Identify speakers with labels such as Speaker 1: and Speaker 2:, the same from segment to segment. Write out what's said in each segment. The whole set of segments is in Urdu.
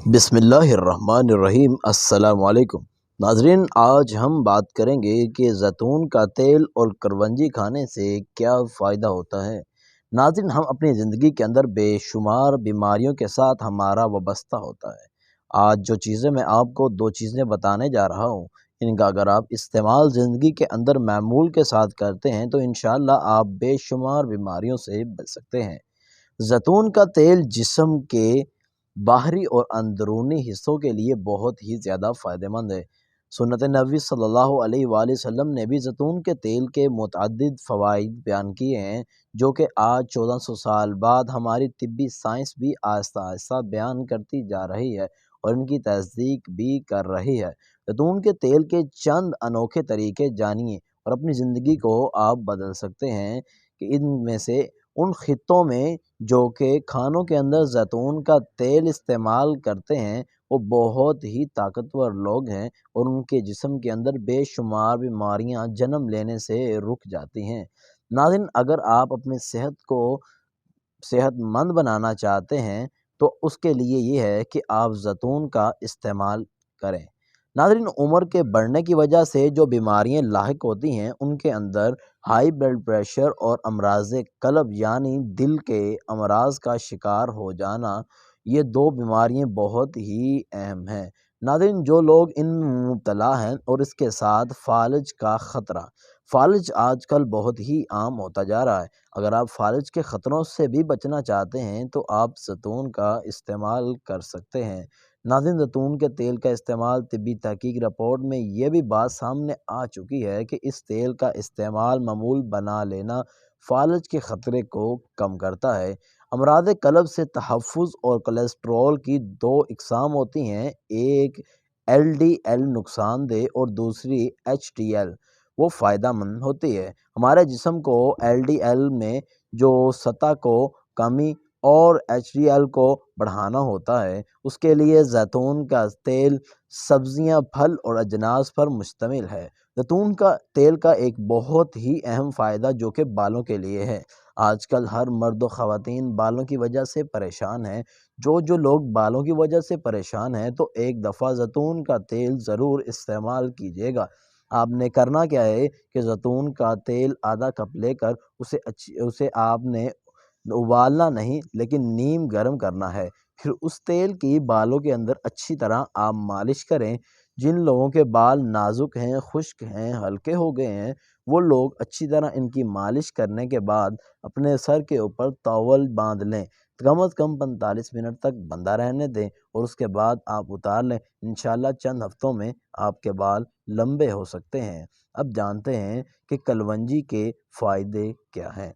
Speaker 1: بسم اللہ الرحمن الرحیم۔ السلام علیکم ناظرین، آج ہم بات کریں گے کہ زیتون کا تیل اور کلونجی کھانے سے کیا فائدہ ہوتا ہے۔ ناظرین، ہم اپنی زندگی کے اندر بے شمار بیماریوں کے ساتھ ہمارا وابستہ ہوتا ہے۔ آج جو چیزیں میں آپ کو دو چیزیں بتانے جا رہا ہوں، ان کا اگر آپ استعمال زندگی کے اندر معمول کے ساتھ کرتے ہیں تو انشاءاللہ آپ بے شمار بیماریوں سے بچ سکتے ہیں۔ زیتون کا تیل جسم کے باہری اور اندرونی حصوں کے لیے بہت ہی زیادہ فائدہ مند ہے۔ سنت نبوی صلی اللہ علیہ وآلہ وسلم نے بھی زیتون کے تیل کے متعدد فوائد بیان کیے ہیں، جو کہ آج 1400 سال بعد ہماری طبی سائنس بھی آہستہ آہستہ بیان کرتی جا رہی ہے اور ان کی تصدیق بھی کر رہی ہے۔ زیتون کے تیل کے چند انوکھے طریقے جانیے اور اپنی زندگی کو آپ بدل سکتے ہیں کہ ان میں سے ان خطوں میں جو کہ کھانوں کے اندر زیتون کا تیل استعمال کرتے ہیں وہ بہت ہی طاقتور لوگ ہیں اور ان کے جسم کے اندر بے شمار بیماریاں جنم لینے سے رک جاتی ہیں۔ ناظرین، اگر آپ اپنی صحت کو صحت مند بنانا چاہتے ہیں تو اس کے لیے یہ ہے کہ آپ زیتون کا استعمال کریں۔ ناظرین، عمر کے بڑھنے کی وجہ سے جو بیماریاں لاحق ہوتی ہیں ان کے اندر ہائی بلڈ پریشر اور امراض قلب یعنی دل کے امراض کا شکار ہو جانا، یہ دو بیماریاں بہت ہی اہم ہیں۔ ناظرین، جو لوگ ان میں مبتلا ہیں اور اس کے ساتھ فالج کا خطرہ، فالج آج کل بہت ہی عام ہوتا جا رہا ہے۔ اگر آپ فالج کے خطروں سے بھی بچنا چاہتے ہیں تو آپ زیتون کا استعمال کر سکتے ہیں۔ ناظرین، زیتون کے تیل کا استعمال طبی تحقیق رپورٹ میں یہ بھی بات سامنے آ چکی ہے کہ اس تیل کا استعمال معمول بنا لینا فالج کے خطرے کو کم کرتا ہے۔ امراض قلب سے تحفظ اور کولیسٹرول کی دو اقسام ہوتی ہیں، ایک ایل ڈی ایل نقصان دہ اور دوسری ایچ ڈی ایل، وہ فائدہ مند ہوتی ہے۔ ہمارے جسم کو ایل ڈی ایل میں جو سطح کو کمی اور ایچ ڈی ایل کو بڑھانا ہوتا ہے، اس کے لیے زیتون کا تیل سبزیاں، پھل اور اجناس پر مشتمل ہے۔ زیتون کا تیل کا ایک بہت ہی اہم فائدہ جو کہ بالوں کے لیے ہے۔ آج کل ہر مرد و خواتین بالوں کی وجہ سے پریشان ہیں۔ جو لوگ بالوں کی وجہ سے پریشان ہیں تو ایک دفعہ زیتون کا تیل ضرور استعمال کیجیے گا۔ آپ نے کرنا کیا ہے کہ زیتون کا تیل آدھا کپ لے کر اسے آپ نے ابالنا نہیں لیکن نیم گرم کرنا ہے، پھر اس تیل کی بالوں کے اندر اچھی طرح آپ مالش کریں۔ جن لوگوں کے بال نازک ہیں، خشک ہیں، ہلکے ہو گئے ہیں، وہ لوگ اچھی طرح ان کی مالش کرنے کے بعد اپنے سر کے اوپر ٹاول باندھ لیں، کم از کم 45 منٹ تک بندھا رہنے دیں اور اس کے بعد آپ اتار لیں۔ انشاءاللہ چند ہفتوں میں آپ کے بال لمبے ہو سکتے ہیں۔ اب جانتے ہیں کہ کلونجی کے فائدے کیا ہیں۔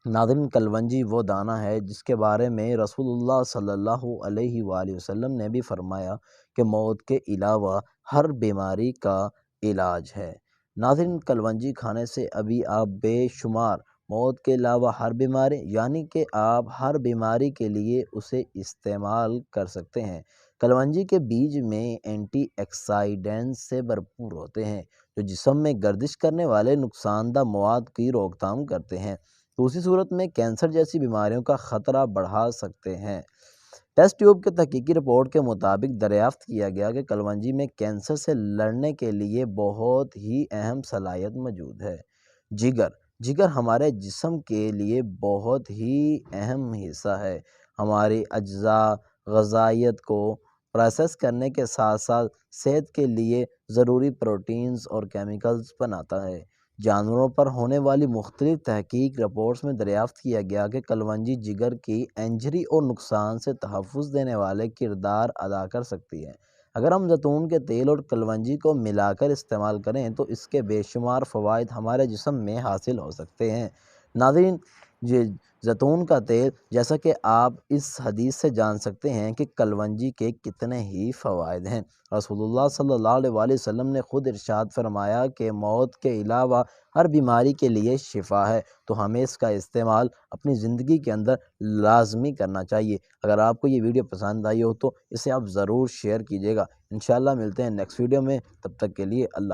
Speaker 1: ناظرین، کلونجی وہ دانہ ہے جس کے بارے میں رسول اللہ صلی اللہ علیہ وآلہ وسلم نے بھی فرمایا کہ موت کے علاوہ ہر بیماری کا علاج ہے۔ ناظرین، کلونجی کھانے سے ابھی آپ بے شمار موت کے علاوہ ہر بیماری یعنی کہ آپ ہر بیماری کے لیے اسے استعمال کر سکتے ہیں۔ کلونجی کے بیج میں اینٹی آکسیڈنٹس سے بھرپور ہوتے ہیں جو جسم میں گردش کرنے والے نقصان دہ مواد کی روک تھام کرتے ہیں، دوسری صورت میں کینسر جیسی بیماریوں کا خطرہ بڑھا سکتے ہیں۔ ٹیسٹ ٹیوب کے تحقیقی رپورٹ کے مطابق دریافت کیا گیا کہ کلونجی میں کینسر سے لڑنے کے لیے بہت ہی اہم صلاحیت موجود ہے۔ جگر ہمارے جسم کے لیے بہت ہی اہم حصہ ہے، ہماری اجزاء غذائیت کو پروسیس کرنے کے ساتھ ساتھ صحت کے لیے ضروری پروٹینز اور کیمیکلز بناتا ہے۔ جانوروں پر ہونے والی مختلف تحقیق رپورٹس میں دریافت کیا گیا کہ کلونجی جگر کی انجری اور نقصان سے تحفظ دینے والے کردار ادا کر سکتی ہے۔ اگر ہم زیتون کے تیل اور کلونجی کو ملا کر استعمال کریں تو اس کے بے شمار فوائد ہمارے جسم میں حاصل ہو سکتے ہیں۔ ناظرین، زیتون کا تیل، جیسا کہ آپ اس حدیث سے جان سکتے ہیں کہ کلونجی کے کتنے ہی فوائد ہیں۔ رسول اللہ صلی اللہ علیہ وآلہ وسلم نے خود ارشاد فرمایا کہ موت کے علاوہ ہر بیماری کے لیے شفا ہے، تو ہمیں اس کا استعمال اپنی زندگی کے اندر لازمی کرنا چاہیے۔ اگر آپ کو یہ ویڈیو پسند آئی ہو تو اسے آپ ضرور شیئر کیجیے گا۔ انشاءاللہ ملتے ہیں نیکسٹ ویڈیو میں، تب تک کے لیے اللہ حافظ۔